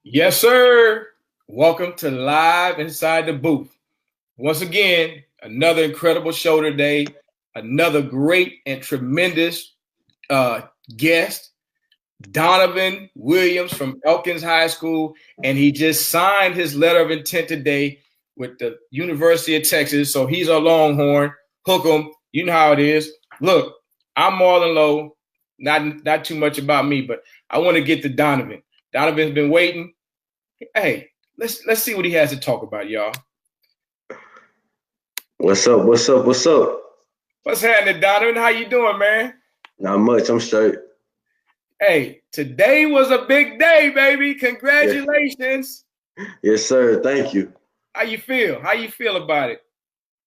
Yes, sir. Welcome to Live Inside the Booth. Once again, another incredible show today. Another great and tremendous guest, Donovan Williams from Elkins High School. And he just signed his letter of intent today with the University of Texas. So he's a Longhorn. Hook 'em. You know how it is. Look, I'm Marlon Lowe. Not too much about me, but I want to get to Donovan. Donovan's been waiting. Hey, let's see what he has to talk about, y'all. What's up? What's happening, Donovan? How you doing, man? Not much. I'm straight. Hey, today was a big day, baby. Congratulations. Yes, sir. Thank you. How you feel? How you feel about it?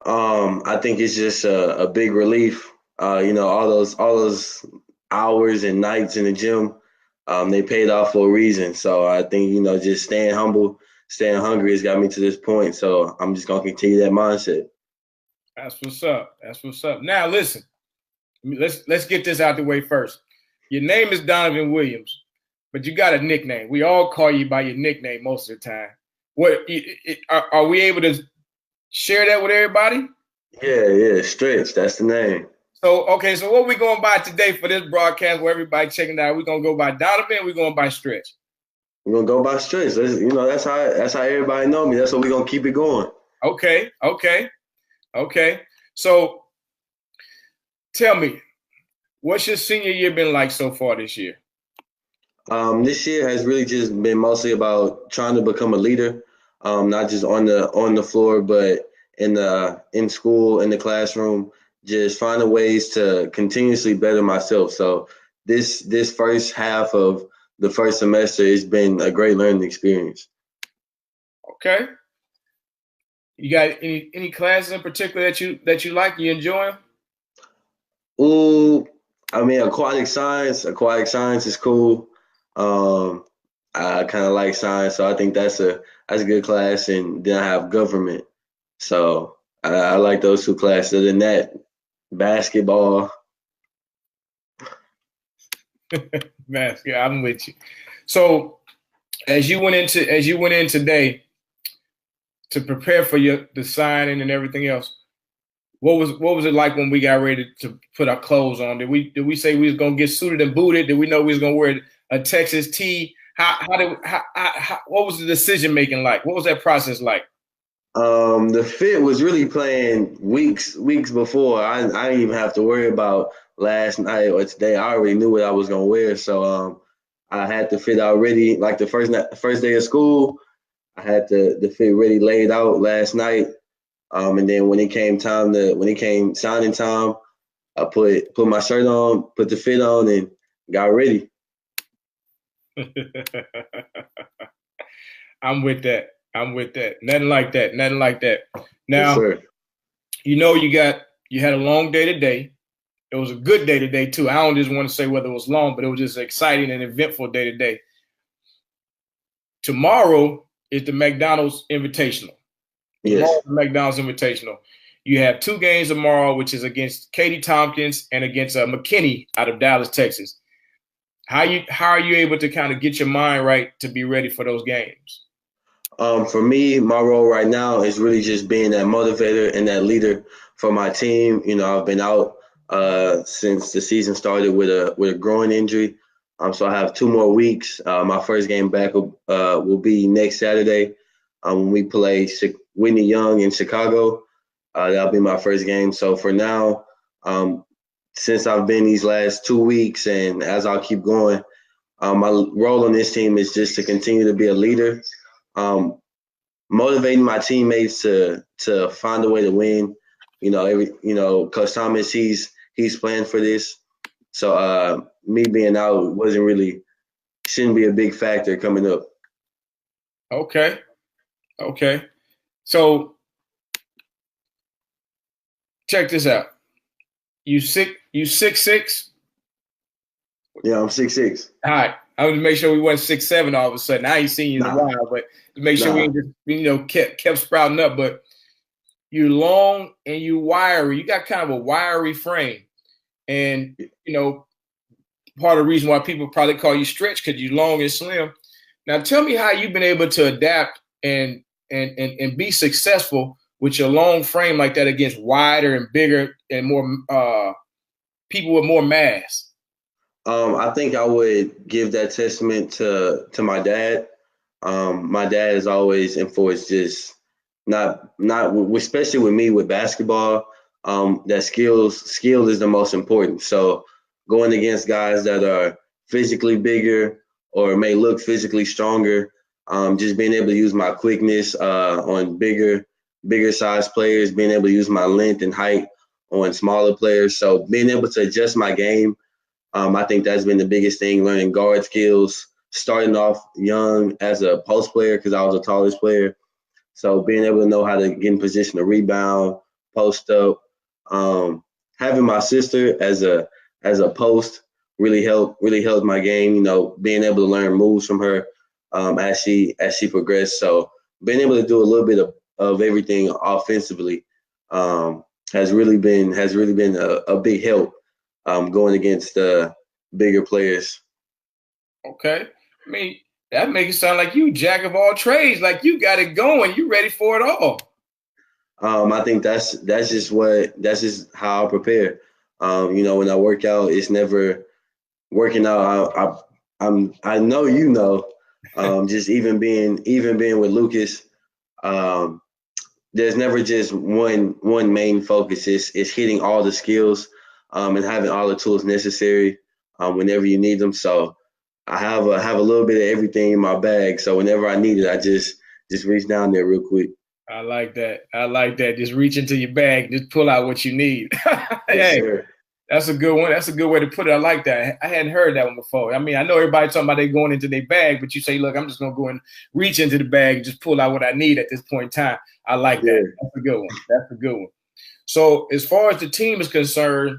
I think it's just a big relief. All those hours and nights in the gym, they paid off for a reason. So I think, just staying humble, staying hungry has got me to this point. So I'm just gonna continue that mindset. That's what's up. That's what's up. Now listen, let's get this out the way first. Your name is Donovan Williams, but you got a nickname. We all call you by your nickname most of the time. What are we able to share that with everybody? Yeah, Stretch. That's the name. So what we going by today for this broadcast where everybody checking it out? We're gonna go by Donovan, we're going by Stretch. We're gonna go by Stretch. That's how everybody know me. That's what we're gonna keep it going. Okay. So tell me, what's your senior year been like so far this year? This year has really just been mostly about trying to become a leader, not just on the floor, but in school, in the classroom, just finding ways to continuously better myself. So this first half of the first semester has been a great learning experience. Okay. You got any classes in particular that you like, you enjoy? Ooh, I mean, aquatic science is cool. I kind of like science, so I think that's a good class. And then I have government, so I like those two classes. Other than that, basketball. Basketball, I'm with you. So as you went in today to prepare for the signing and everything else, what was it like when we got ready to put our clothes on? Did we say we was gonna get suited and booted? Did we know we was gonna wear a Texas tee? What was the decision making like? What was that process like? The fit was really playing weeks before. I didn't even have to worry about last night or today. I already knew what I was gonna wear, so I had the fit already. Like the first day of school, I had the fit ready laid out last night. And then when it came signing time, I put my shirt on, put the fit on, and got ready. I'm with that. Nothing like that. Now, yes, you had a long day today. It was a good day today too. I don't just want to say whether it was long, but it was just an exciting and eventful day today. Tomorrow is the McDonald's Invitational. Yes. The McDonald's Invitational. You have two games tomorrow, which is against Katie Tompkins and against McKinney out of Dallas, Texas. How are you able to kind of get your mind right to be ready for those games? For me, my role right now is really just being that motivator and that leader for my team. I've been out since the season started with a groin injury. So I have 2 more weeks. My first game back will be next Saturday when we play Whitney Young in Chicago. That'll be my first game. So for now, since I've been these last 2 weeks and as I'll keep going, my role on this team is just to continue to be a leader, motivating my teammates to find a way to win. Coach Thomas, he's planned for this. So me being out shouldn't be a big factor coming up. Okay. So check this out. You 6'6"? Yeah, I'm 6'6". All right. I want to make sure we weren't 6'7" all of a sudden. I ain't seen you in a while, but to make sure we ain't just kept sprouting up. But you're long and you wiry. You got kind of a wiry frame. And part of the reason why people probably call you Stretch because you're long and slim. Now tell me how you've been able to adapt and be successful with your long frame like that against wider and bigger and more people with more mass. I think I would give that testament to my dad. My dad has always enforced just not especially with me with basketball. That skill is the most important. So going against guys that are physically bigger or may look physically stronger, just being able to use my quickness on bigger size players, being able to use my length and height on smaller players. So being able to adjust my game, I think that's been the biggest thing, learning guard skills, starting off young as a post player because I was the tallest player. So being able to know how to get in position to rebound, post up, having my sister as a post really helped my game. You know, being able to learn moves from her as she progressed. So being able to do a little bit of everything offensively has really been a big help going against bigger players. Okay. I mean, that makes it sound like you jack of all trades, like you got it going, you ready for it all. I think that's just how I prepare. When I work out, it's never working out. I know just even being with Lucas, um, there's never just one main focus. It's hitting all the skills and having all the tools necessary whenever you need them. So I have a little bit of everything in my bag. So whenever I need it, I just reach down there real quick. I like that. I like that. Just reach into your bag, just pull out what you need. Yes, Hey, sir. that's a good one. That's a good way to put it. I like that. I hadn't heard that one before. I mean, I know everybody talking about they going into their bag, but you say, look, I'm just gonna go and reach into the bag and just pull out what I need at this point in time. I like that. Yeah. That's a good one. That's a good one. So as far as the team is concerned,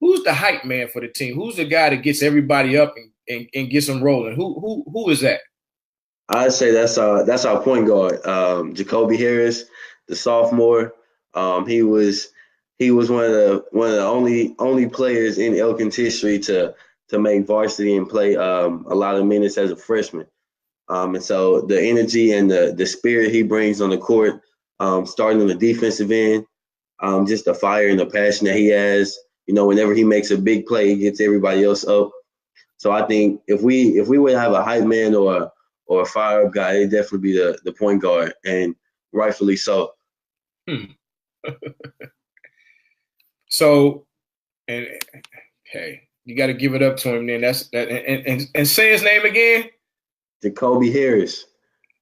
who's the hype man for the team? Who's the guy that gets everybody up and gets them rolling? Who is that? I'd say that's our point guard, Jacoby Harris, the sophomore. He was one of the only players in Elkins history to make varsity and play a lot of minutes as a freshman. And so the energy and the spirit he brings on the court, starting on the defensive end, just the fire and the passion that he has. Whenever he makes a big play, he gets everybody else up. So I think if we would have a hype man or a fire up guy, it'd definitely be the point guard, and rightfully so. Hmm. So, and hey, you got to give it up to him. Then that's that. And say his name again. Jacoby Harris,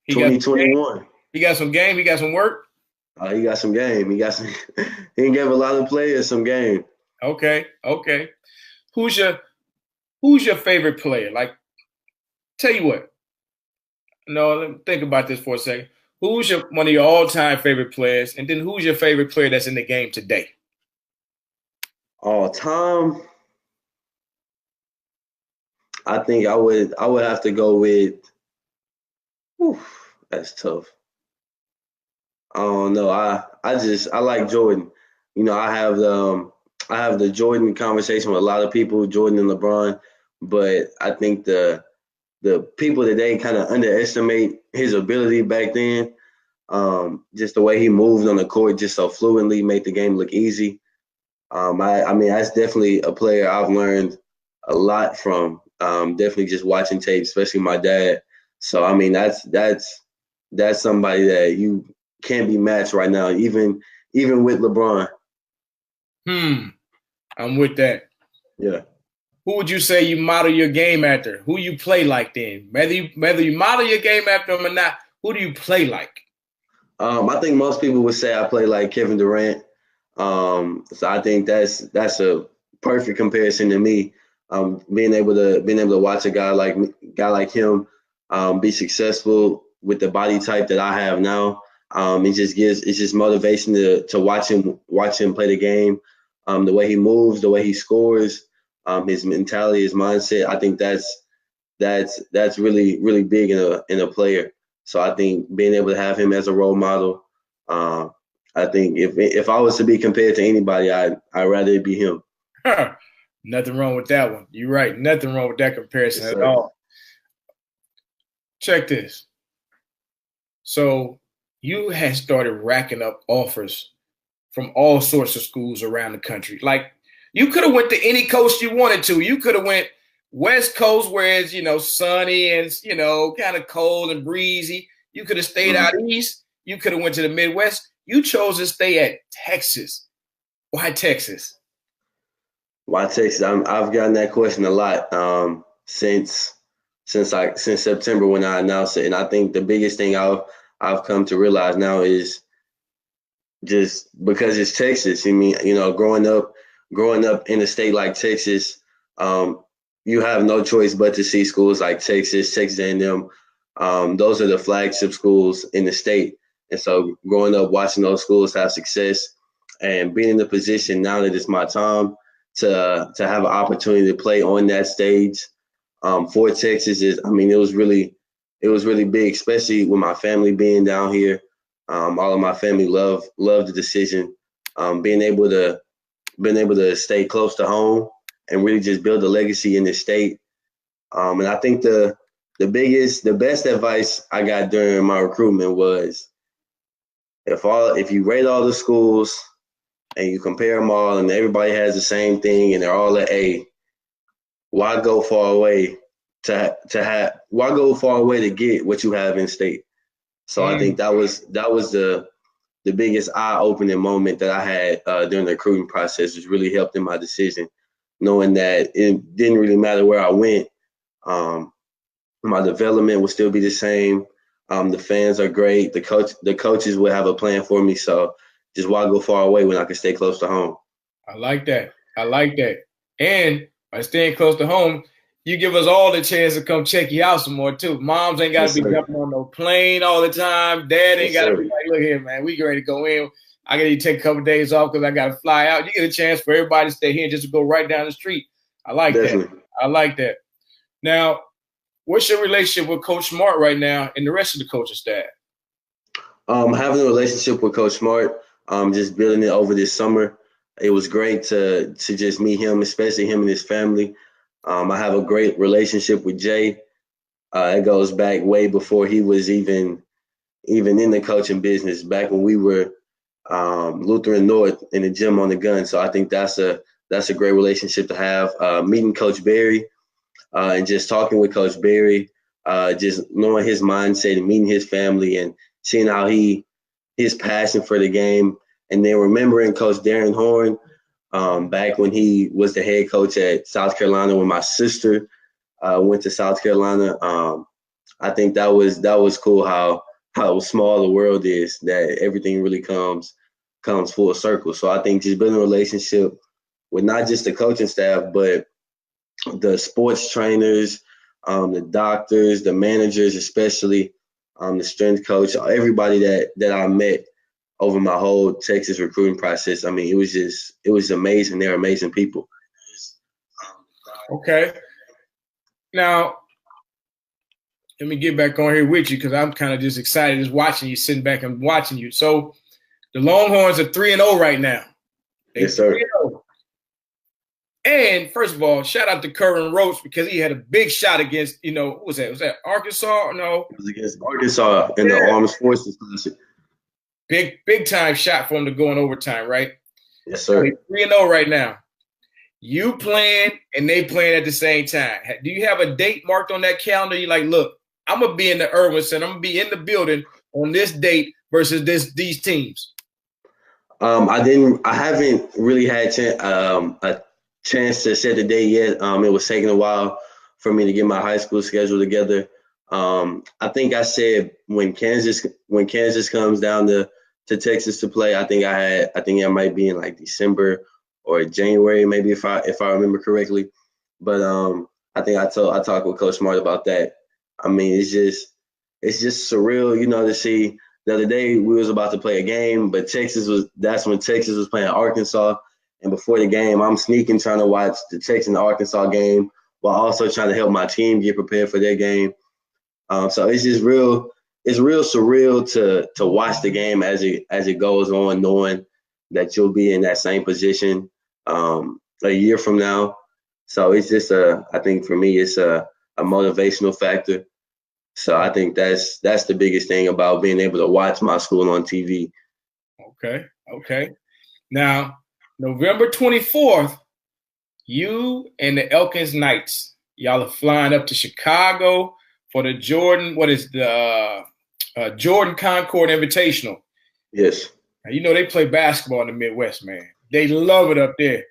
He got 2021. he got some game. He got some work. He got some game. He got some. He gave a lot of players some game. Okay. Who's your favorite player? Like, tell you what. No, let me think about this for a second. Who's one of your all-time favorite players, and then who's your favorite player that's in the game today? All time, I think I would have to go with. Whew, that's tough. I don't know. I like Jordan. I have the Jordan conversation with a lot of people, Jordan and LeBron, but I think the people today kind of underestimate his ability back then. Just the way he moved on the court, just so fluently, made the game look easy. I mean, that's definitely a player I've learned a lot from. Definitely just watching tape, especially my dad. So I mean, that's somebody that you can't be matched right now, even with LeBron. I'm with that. Yeah. Who would you say you model your game after? Who you play like then? Whether you model your game after him or not, who do you play like? I think most people would say I play like Kevin Durant. So I think that's a perfect comparison to me. Being able to watch a guy like him be successful with the body type that I have now. It's just motivation to watch him play the game. The way he moves, the way he scores, his mentality, his mindset. I think that's really really big in a player. So I think being able to have him as a role model, I think if I was to be compared to anybody, I'd rather it be him. Nothing wrong with that one. You're right. Nothing wrong with that comparison Yes, at sir. all. check this. So you had started racking up offers from all sorts of schools around the country. Like you could have went to any coast you wanted to. You could have went West Coast where it's, sunny and, kind of cold and breezy. You could have stayed out east. You could have went to the Midwest. You chose to stay at Texas. Why Texas? Why Texas? I've gotten that question a lot since September when I announced it, and I think the biggest thing I've come to realize now is just because it's Texas. I mean, growing up in a state like Texas, you have no choice but to see schools like Texas A&M. Those are the flagship schools in the state, and so growing up watching those schools have success and being in the position now that it's my time to have an opportunity to play on that stage for Texas it was really big, especially with my family being down here. All of my family love the decision. Being able to stay close to home and really just build a legacy in the state. And I think the best advice I got during my recruitment was if you rate all the schools and you compare them all and everybody has the same thing and they're all an A, why go far away to get what you have in state? So I think that was the biggest eye-opening moment that I had during the recruiting process, which really helped in my decision, knowing that it didn't really matter where I went. My development would still be the same. The fans are great. The coaches will have a plan for me. So just why go far away when I can stay close to home? I like that. And by staying close to home, you give us all the chance to come check you out some more too. Moms ain't got to be jumping on no plane all the time. Dad ain't got to be like, look here, man, we get ready to go in. I got to take a couple of days off because I got to fly out. You get a chance for everybody to stay here and just to go right down the street. I like that. I like that. Now, what's your relationship with Coach Smart right now and the rest of the coaching staff? Having a relationship with Coach Smart, just building it over this summer. It was great to just meet him, especially him and his family. I have a great relationship with Jay. It goes back way before he was even in the coaching business, back when we were Lutheran North in the gym on the gun. So I think that's a great relationship to have. Meeting Coach Berry and just talking with Coach Berry, just knowing his mindset and meeting his family and seeing how his passion for the game. And then remembering Coach Darren Horn back when he was the head coach at South Carolina when my sister went to South Carolina. I think that was cool how small the world is, that everything really comes full circle. So I think just building a relationship with not just the coaching staff, but the sports trainers, the doctors, the managers, especially the strength coach, everybody that I met over my whole Texas recruiting process. I mean, it was amazing. They're amazing people. Okay. Now, let me get back on here with you because I'm kind of just excited just watching you, sitting back and watching you. So the Longhorns are 3-0 right now. Yes, sir. 3-0. And first of all, shout out to Curran Roach because he had a big shot against, who was that? Was that Arkansas? No. It was against Arkansas in the Armed Forces Classic. Big time shot for him to go in overtime, right? Yes, sir. 3-0 right now. You playing and they playing at the same time. Do you have a date marked on that calendar? You're like, look, I'm gonna be in the Irwin Center. I'm gonna be in the building on this date versus these teams. I haven't really had a chance to set the date yet. It was taking a while for me to get my high school schedule together. I think I said when Kansas comes down to Texas to play, I think it might be in like December or January, maybe if I remember correctly. But I think I talked with Coach Smart about that. I mean, it's just surreal, to see. The other day we was about to play a game, but that's when Texas was playing Arkansas. And before the game, I'm sneaking trying to watch the Texas and Arkansas game while also trying to help my team get prepared for their game. So it's just it's real surreal to watch the game as it goes on, knowing that you'll be in that same position a year from now. So it's just I think for me, it's a motivational factor. So I think that's the biggest thing about being able to watch my school on TV. Okay. Now, November 24th, you and the Elkins Knights, y'all are flying up to Chicago for the Jordan Concord Invitational. Yes. Now, you know they play basketball in the Midwest, man. They love it up there.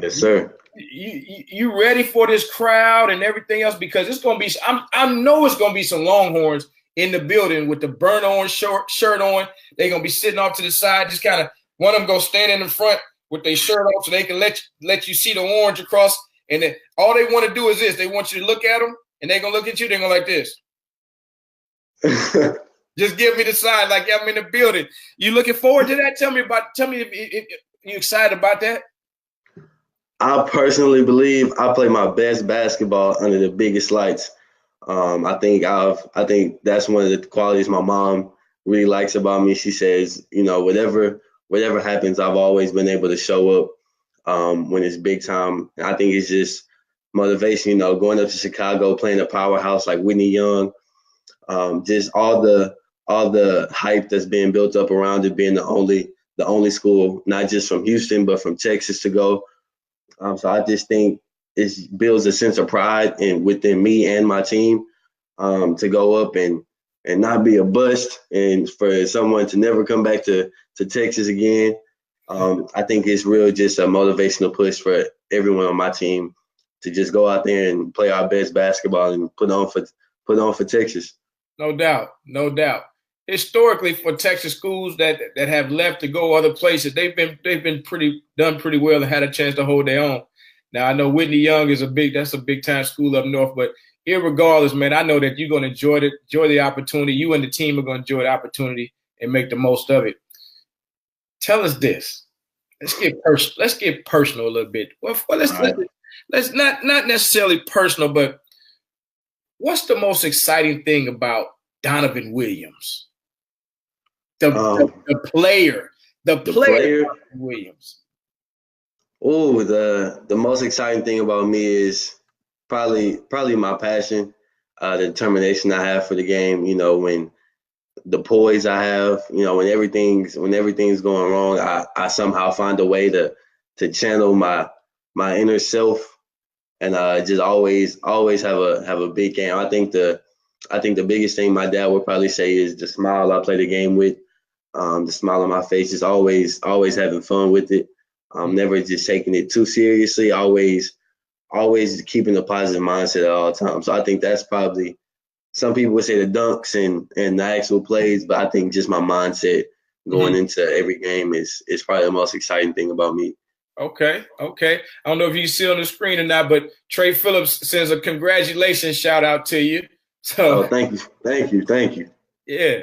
Yes, sir. You ready for this crowd and everything else? Because it's gonna be. I know it's gonna be some Longhorns in the building with the burnt orange shirt on. They're gonna be sitting off to the side, just kind of one of them go stand in the front with their shirt off so they can let you see the orange across. And then all they want to do is this: they want you to look at them, and they're gonna look at you. They're gonna like this. Just give me the sign, like I'm in the building. You looking forward to that? Tell me if you excited about that. I personally believe I play my best basketball under the biggest lights. I think that's one of the qualities my mom really likes about me. She says, whatever happens, I've always been able to show up when it's big time. And I think it's just motivation. Going up to Chicago, playing a powerhouse like Whitney Young, just all the hype that's being built up around it, being the only school, not just from Houston but from Texas to go. So I just think it builds a sense of pride within me and my team to go up and not be a bust, and for someone to never come back to Texas again. I think it's real just a motivational push for everyone on my team to just go out there and play our best basketball and put on for Texas. No doubt. Historically, for Texas schools that have left to go other places, they've been done pretty well and had a chance to hold their own. Now I know Whitney Young is a big time school up north, but irregardless, man, I know that you're going to enjoy the opportunity. You and the team are going to enjoy the opportunity and make the most of it. Tell us this. Let's get personal a little bit. Well, let's not necessarily personal, but what's the most exciting thing about Donovan Williams? The player Williams. Oh, the most exciting thing about me is probably my passion, the determination I have for the game. When the poise I have, when everything's going wrong, I somehow find a way to channel my inner self and just always have a big game. I think the biggest thing my dad would probably say is the smile I play the game with. The smile on my face is always having fun with it. Never just taking it too seriously. Always keeping a positive mindset at all times. So I think that's probably, some people would say the dunks and the actual plays, but I think just my mindset going into every game is probably the most exciting thing about me. Okay. I don't know if you see on the screen or not, but Trey Phillips sends a congratulations shout out to you. So thank you. Yeah.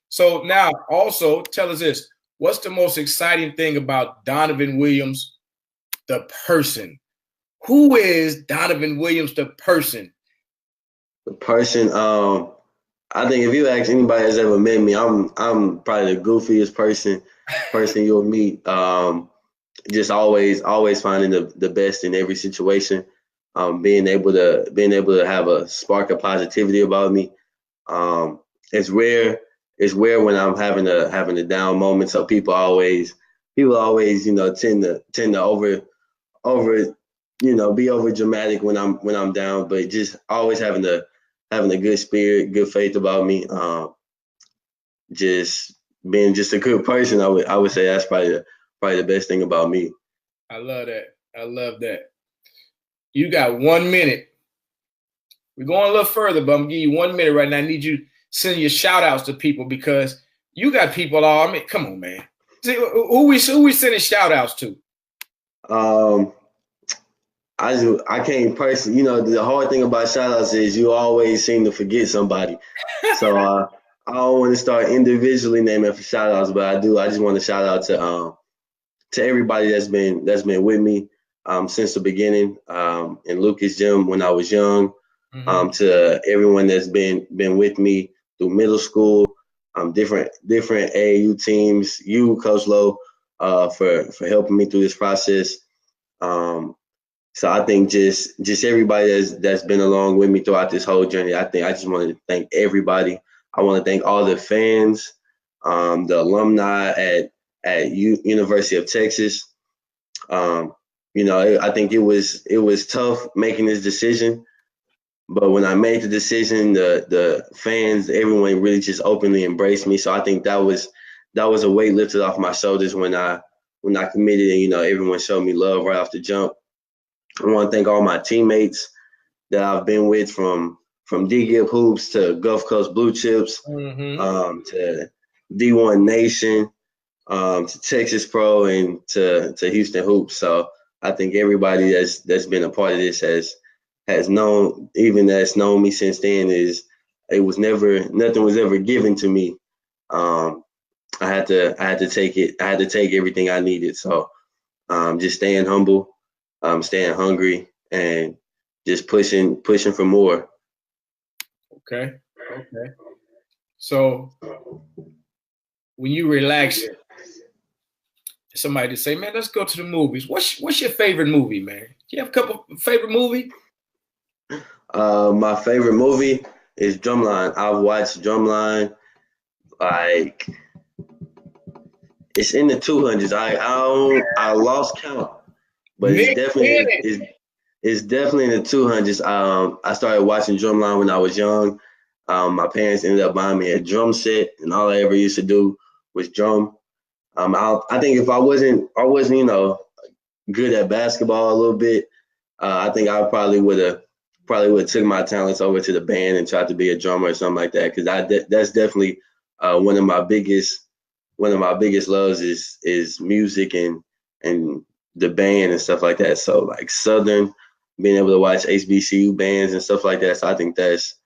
So now also tell us this. What's the most exciting thing about Donovan Williams, the person? Who is Donovan Williams, the person? The person, I think if you ask anybody that's ever met me, I'm probably the goofiest person you'll meet. Just always finding the best in every situation. Being able to have a spark of positivity about me. It's rare when I'm having a down moment. So people always tend to over be over dramatic when I'm down, but just always having a good spirit, good faith about me. Just being just a good person. I would say that's probably the best thing about me. I love that. You got 1 minute. We're going a little further, but I'm gonna give you 1 minute right now. I need you to send your shout outs to people because you got people come on, man. See, who we sending shout outs to? I can't personally, the hard thing about shout outs is you always seem to forget somebody. So I don't want to start individually naming for shout outs, but I just want to shout out to everybody that's been with me since the beginning, in Lucas Gym when I was young, to everyone that's been with me through middle school, different AAU teams, you, Coach Lowe, for helping me through this process. So I think just everybody that's been along with me throughout this whole journey. I think I just want to thank everybody. I want to thank all the fans, the alumni at University of Texas. Um, I think it was tough making this decision, but when I made the decision, the fans, everyone really just openly embraced me. So I think that was a weight lifted off my shoulders when I committed, and everyone showed me love right off the jump. I want to thank all my teammates that I've been with from D Gibb Hoops to Gulf Coast Blue Chips, to D1 Nation, to Texas Pro, and to Houston Hoops. So I think everybody that's been a part of this has known, even that's known me since then, is it was never nothing was ever given to me. Um, I had to take it. I had to take everything I needed. So just staying humble, staying hungry, and just pushing for more. Okay. So when you relax, somebody to say, "Man, let's go to the movies." What's your favorite movie, man? Do you have a couple favorite movie? My favorite movie is Drumline. I've watched Drumline like it's in the 200s. I lost count, but it's Nick definitely Bennett. it's definitely in the 200s. I started watching Drumline when I was young. My parents ended up buying me a drum set, and all I ever used to do was drum. I think if I wasn't good at basketball a little bit, I think I probably would have took my talents over to the band and tried to be a drummer or something like that. Because that's definitely one of my biggest loves is music and the band and stuff like that. So like Southern, being able to watch HBCU bands and stuff like that. So I think that's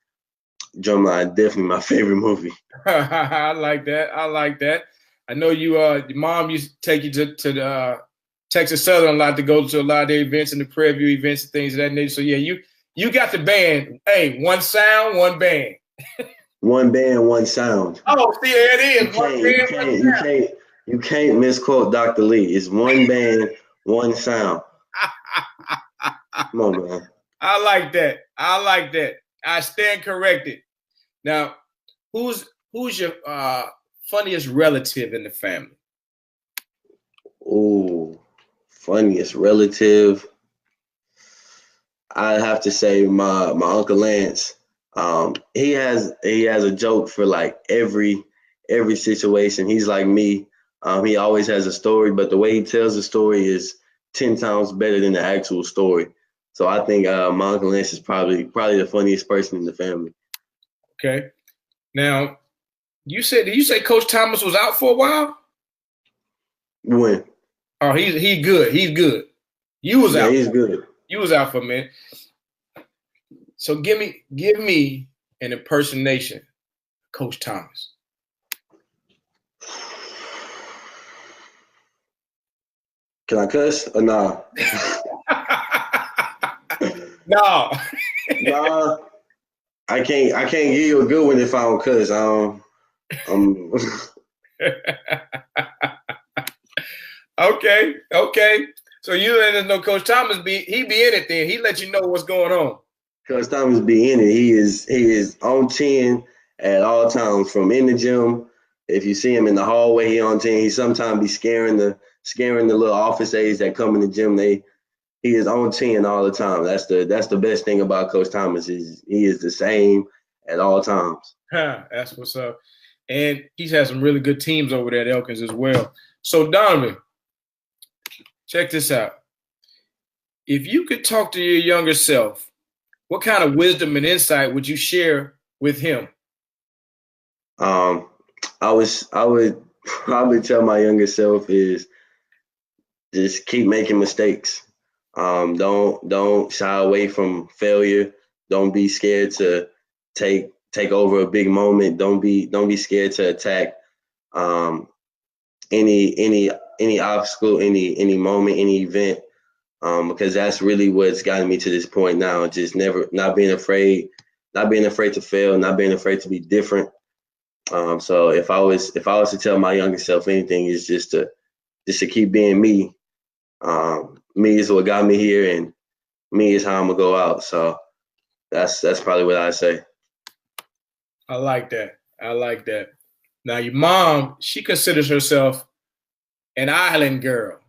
Drumline definitely my favorite movie. I like that. I know your mom used to take you to the Texas Southern a lot to go to a lot of their events and the Prairie View events and things of that nature. So yeah, you got the band. Hey, one sound, one band. One band, one sound. Oh, see, there it You is. One can't, you band, one can't, you can't, you can't misquote Dr. Lee. It's one band, one sound. sound. Come on, man. I like that. I stand corrected. Now, who's your funniest relative in the family? Ooh, funniest relative. I'd have to say my Uncle Lance. He has a joke for like every situation. He's like me. He always has a story, but the way he tells the story is 10 times better than the actual story. So I think my Uncle Lance is probably the funniest person in the family. Okay. Now, did you say Coach Thomas was out for a while? When? Oh, he's good. He's good. You was Yeah, out. he's good. You was out for a minute. So give me an impersonation, Coach Thomas. Can I cuss or nah? No. Nah, I can't give you a good one if I don't cuss. Um, Okay. So you let us know Coach Thomas be in it then. He let you know what's going on. Coach Thomas be in it. He is on 10 at all times. From in the gym, if you see him in the hallway, he on 10. He sometimes be scaring the little office aides that come in the gym. He is on 10 all the time. That's the best thing about Coach Thomas is he is the same at all times. That's what's up. And he's had some really good teams over there at Elkins as well. So Donovan, check this out. If you could talk to your younger self, what kind of wisdom and insight would you share with him? Um, I would probably tell my younger self is just keep making mistakes. Don't shy away from failure. Don't be scared to take over a big moment. Don't be scared to attack um, any obstacle, any moment, any event. Because that's really what's gotten me to this point now. Just never not being afraid, not being afraid to fail, not being afraid to be different. So if I was to tell my younger self anything, is just to keep being me. Me is what got me here, and me is how I'm gonna go out. So that's probably what I say. I like that. I like that. Now, your mom, she considers herself an island girl.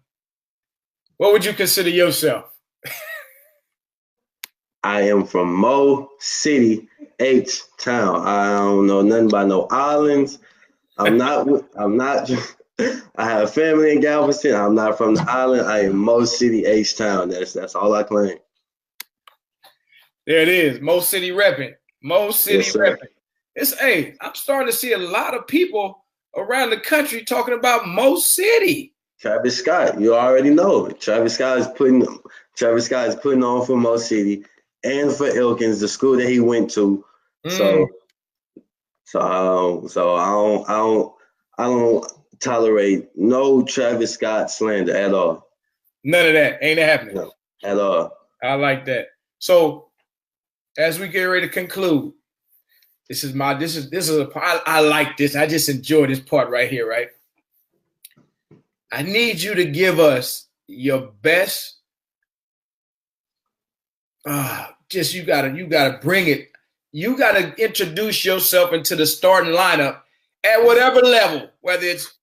What would you consider yourself? I am from Mo City, H Town. I don't know nothing about no islands. I'm not. I have family in Galveston. I'm not from the island. I am Mo City, H Town. That's all I claim. There it is. Mo City repping. Mo City Yes, sir. repping. I'm starting to see a lot of people around the country talking about Mo City. Travis Scott, you already know. Travis Scott is putting on for Mo City and for Elkins, the school that he went to. So I don't tolerate no Travis Scott slander at all. None of that. Ain't happening. No, at all. I like that. So as we get ready to conclude, I like this. I just enjoy this part right here, right? I need you to give us your best. You gotta bring it. You gotta introduce yourself into the starting lineup at whatever level, whether it's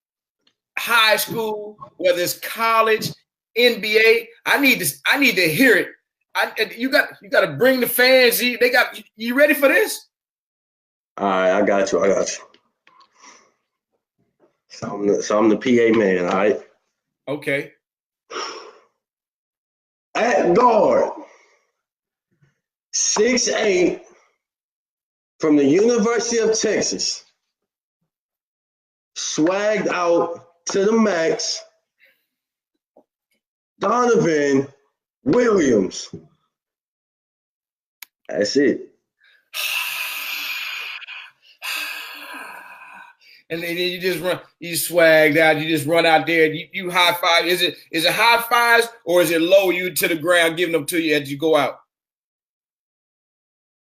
high school, whether it's college, NBA. I need to hear it. You got to bring the fans. You ready for this? All right, I got you. So I'm the PA man, all right? Okay. At guard, 6'8", from the University of Texas, swagged out to the max, Donovan Williams. That's it. And then you just run, you swagged out, you just run out there, you high five. Is it high fives or is it lower you to the ground, giving them to you as you go out?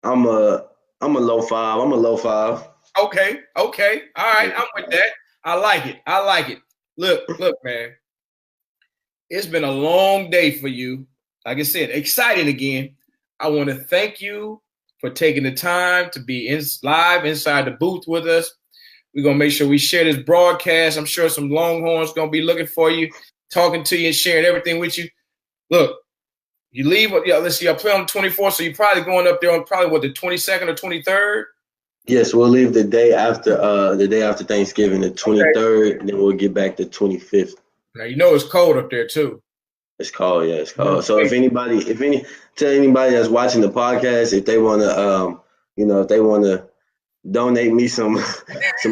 I'm a low five. I'm a low five. Okay. All right, I'm with that. I like it. Look, man. It's been a long day for you. Like I said, exciting again. I want to thank you for taking the time to be live inside the booth with us. We're going to make sure we share this broadcast. I'm sure some Longhorns going to be looking for you, talking to you and sharing everything with you. Look, you leave. Let's see, I play on the 24th, so you're probably going up there on the 22nd or 23rd? Yes, we'll leave the day after Thanksgiving, the 23rd, and then we'll get back the 25th. Now, you know it's cold up there, too. It's cold, yeah, it's cold. So tell anybody that's watching the podcast, if they want to, donate me some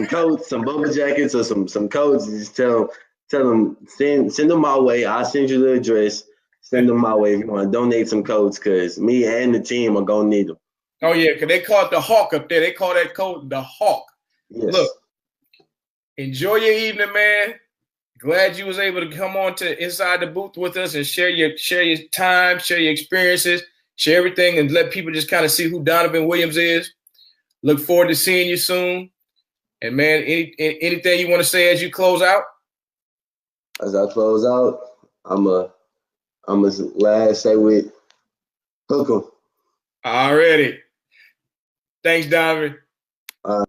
coats, some bubble jackets, or some coats, just tell them send them my way. I'll send you the address. Send them my way if you want to donate some coats, because me and the team are gonna need them. Oh yeah, because they call it the Hawk up there. They call that coat the Hawk. Yes. Look, enjoy your evening, man. Glad you was able to come on to Inside the Booth with us and share your time, share your experiences, share everything, and let people just kind of see who Donovan Williams is. Look forward to seeing you soon. And man, anything you want to say as you close out? As I close out, I'm a last say with hook 'em. Already. Thanks, Donovan. There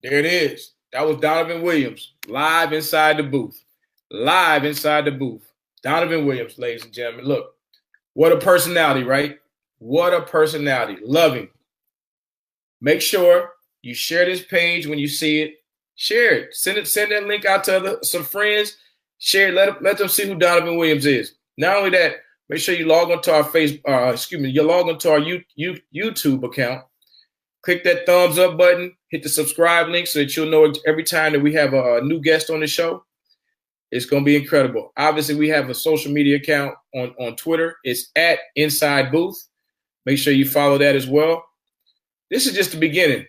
it is. That was Donovan Williams, live inside the booth. Donovan Williams, ladies and gentlemen. Look, what a personality, right? What a personality. Love him. Make sure you share this page when you see it. Share it. Send that link out to some friends. Share it. Let them see who Donovan Williams is. Not only that, make sure you log onto our you log onto our YouTube account. Click that thumbs up button. Hit the subscribe link so that you'll know every time that we have a new guest on the show. It's going to be incredible. Obviously, we have a social media account on Twitter. It's at Inside Booth. Make sure you follow that as well. This is just the beginning.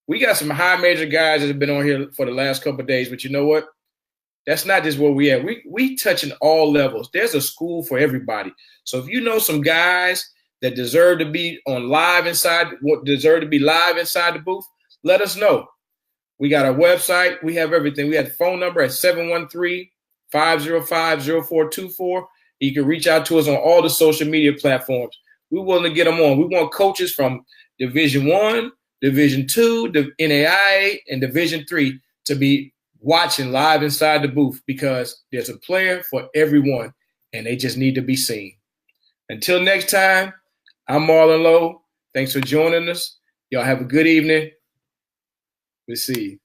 We got some high major guys that have been on here for the last couple of days, but you know what? That's not just where we at. We touching all levels. There's a school for everybody. So if you know some guys that deserve to be live inside the booth, let us know. We got our website. We have everything. We have the phone number at 713-505-0424. You can reach out to us on all the social media platforms. We're willing to get them on. We want coaches from Division I, Division II, the NAIA, and Division III to be watching live inside the booth, because there's a player for everyone, and they just need to be seen. Until next time, I'm Marlon Lowe. Thanks for joining us. Y'all have a good evening. We'll see you.